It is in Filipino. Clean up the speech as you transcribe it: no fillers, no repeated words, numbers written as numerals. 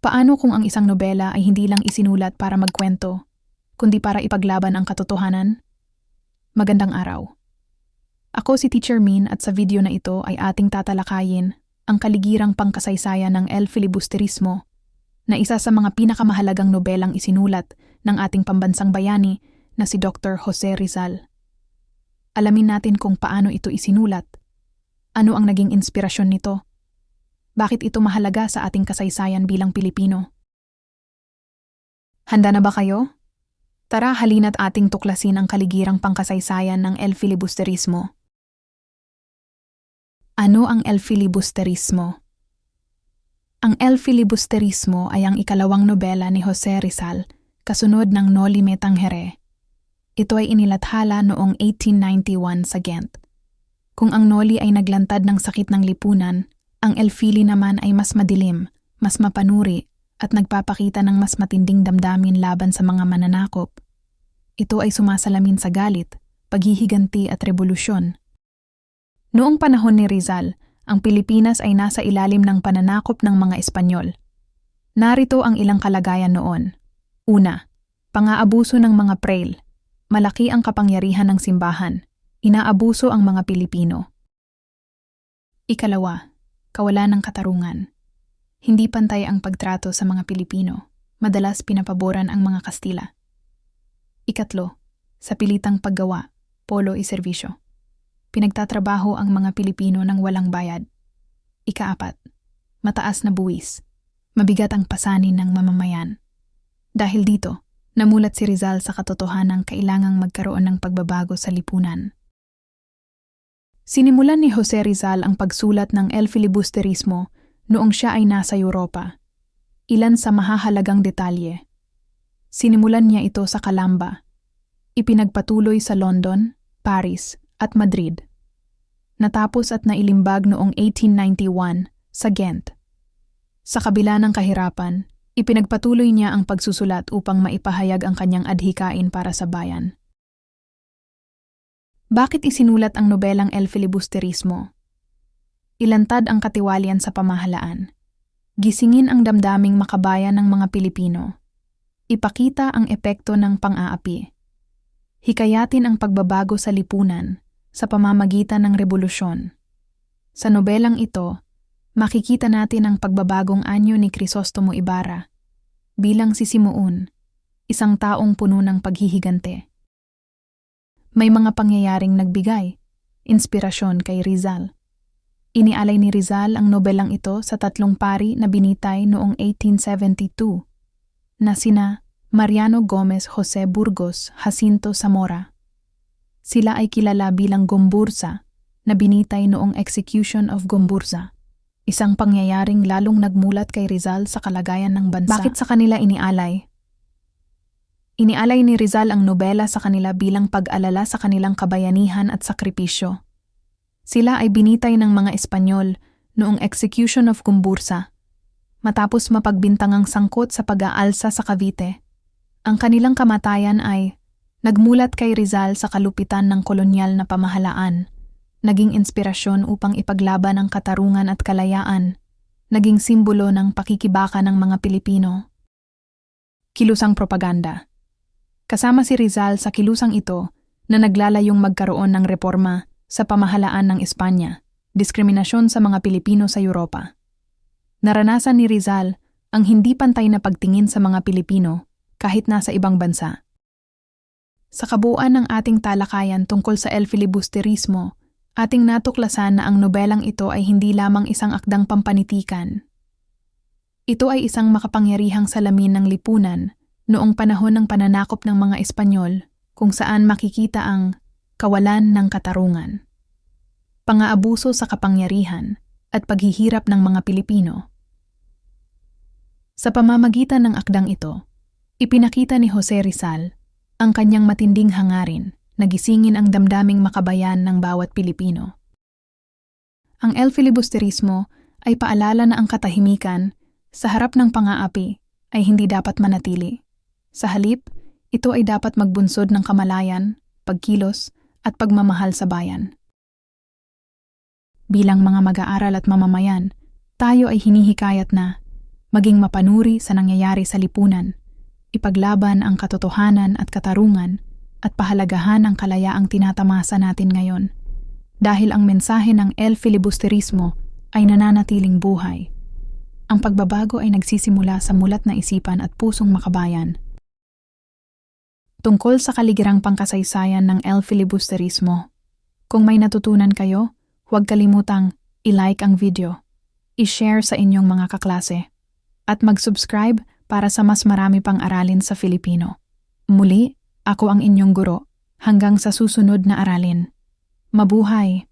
Paano kung ang isang nobela ay hindi lang isinulat para magkwento, kundi para ipaglaban ang katotohanan? Magandang araw. Ako si Teacher Min at sa video na ito ay ating tatalakayin ang kaligirang pangkasaysayan ng El Filibusterismo na isa sa mga pinakamahalagang nobelang isinulat ng ating pambansang bayani na si Dr. Jose Rizal. Alamin natin kung paano ito isinulat, ano ang naging inspirasyon nito, bakit ito mahalaga sa ating kasaysayan bilang Pilipino. Handa na ba kayo? Tara, halina't ating tuklasin ang kaligirang pangkasaysayan ng El Filibusterismo. Ano ang El Filibusterismo? Ang El Filibusterismo ay ang ikalawang nobela ni Jose Rizal, kasunod ng Noli Me Tangere. Ito ay inilathala noong 1891 sa Ghent. Kung ang Noli ay naglantad ng sakit ng lipunan, ang El Fili naman ay mas madilim, mas mapanuri, at nagpapakita ng mas matinding damdamin laban sa mga mananakop. Ito ay sumasalamin sa galit, paghihiganti at revolusyon. Noong panahon ni Rizal, ang Pilipinas ay nasa ilalim ng pananakop ng mga Espanyol. Narito ang ilang kalagayan noon. Una, pang-aabuso ng mga prel. Malaki ang kapangyarihan ng simbahan. Inaabuso ang mga Pilipino. Ikalawa, kawalan ng katarungan. Hindi pantay ang pagtrato sa mga Pilipino. Madalas pinapaboran ang mga Kastila. Ikatlo, sa pilitang paggawa, polo y serbisyo. Pinagtatrabaho ang mga Pilipino ng walang bayad. Ikaapat, mataas na buwis. Mabigat ang pasanin ng mamamayan. Dahil dito, namulat si Rizal sa katotohanang kailangang magkaroon ng pagbabago sa lipunan. Sinimulan ni Jose Rizal ang pagsulat ng El Filibusterismo noong siya ay nasa Europa. Ilan sa mahahalagang detalye. Sinimulan niya ito sa Calamba. Ipinagpatuloy sa London, Paris, at Madrid. Natapos at nailimbag noong 1891 sa Ghent. Sa kabila ng kahirapan, ipinagpatuloy niya ang pagsusulat upang maipahayag ang kanyang adhikain para sa bayan. Bakit isinulat ang nobelang El Filibusterismo? Ilantad ang katiwalian sa pamahalaan. Gisingin ang damdaming makabayan ng mga Pilipino. Ipakita ang epekto ng pang-aapi. Hikayatin ang pagbabago sa lipunan sa pamamagitan ng revolusyon. Sa nobelang ito, makikita natin ang pagbabagong anyo ni Crisostomo Ibarra bilang si Simoon, isang taong puno ng paghihigante. May mga pangyayaring nagbigay, inspirasyon kay Rizal. Inialay ni Rizal ang nobelang ito sa tatlong pari na binitay noong 1872 na sina Mariano Gomez Jose Burgos Jacinto Zamora. Sila ay kilala bilang Gomburza na binitay noong Execution of Gomburza, isang pangyayaring lalong nagmulat kay Rizal sa kalagayan ng bansa. Bakit sa kanila inialay? Inialay ni Rizal ang nobela sa kanila bilang pag-alala sa kanilang kabayanihan at sakripisyo. Sila ay binitay ng mga Espanyol noong Execution of Gomburza, matapos mapagbintangang sangkot sa pag-aalsa sa Cavite. Ang kanilang kamatayan ay nagmulat kay Rizal sa kalupitan ng kolonyal na pamahalaan, naging inspirasyon upang ipaglaban ang katarungan at kalayaan, naging simbolo ng pakikibaka ng mga Pilipino. Kilusang propaganda. Kasama si Rizal sa kilusang ito na naglalayong magkaroon ng reforma sa pamahalaan ng Espanya, diskriminasyon sa mga Pilipino sa Europa. Naranasan ni Rizal ang hindi pantay na pagtingin sa mga Pilipino kahit nasa ibang bansa. Sa kabuuan ng ating talakayan tungkol sa El Filibusterismo, ating natuklasan na ang nobelang ito ay hindi lamang isang akdang pampanitikan. Ito ay isang makapangyarihang salamin ng lipunan noong panahon ng pananakop ng mga Espanyol kung saan makikita ang kawalan ng katarungan, pang-aabuso sa kapangyarihan at paghihirap ng mga Pilipino. Sa pamamagitan ng akdang ito, ipinakita ni Jose Rizal ang kanyang matinding hangarin na gisingin ang damdaming makabayan ng bawat Pilipino. Ang El Filibusterismo ay paalala na ang katahimikan sa harap ng pang-aapi ay hindi dapat manatili. Sa halip, ito ay dapat magbunsod ng kamalayan, pagkilos, at pagmamahal sa bayan. Bilang mga mag-aaral at mamamayan, tayo ay hinihikayat na maging mapanuri sa nangyayari sa lipunan, ipaglaban ang katotohanan at katarungan, at pahalagahan ang kalayaang tinatamasa natin ngayon. Dahil ang mensahe ng El Filibusterismo ay nananatiling buhay. Ang pagbabago ay nagsisimula sa mulat na isipan at pusong makabayan. Tungkol sa kaligirang pangkasaysayan ng El Filibusterismo, kung may natutunan kayo, huwag kalimutang i-like ang video, i-share sa inyong mga kaklase, at mag-subscribe para sa mas marami pang aralin sa Filipino. Muli, ako ang inyong guro, hanggang sa susunod na aralin. Mabuhay!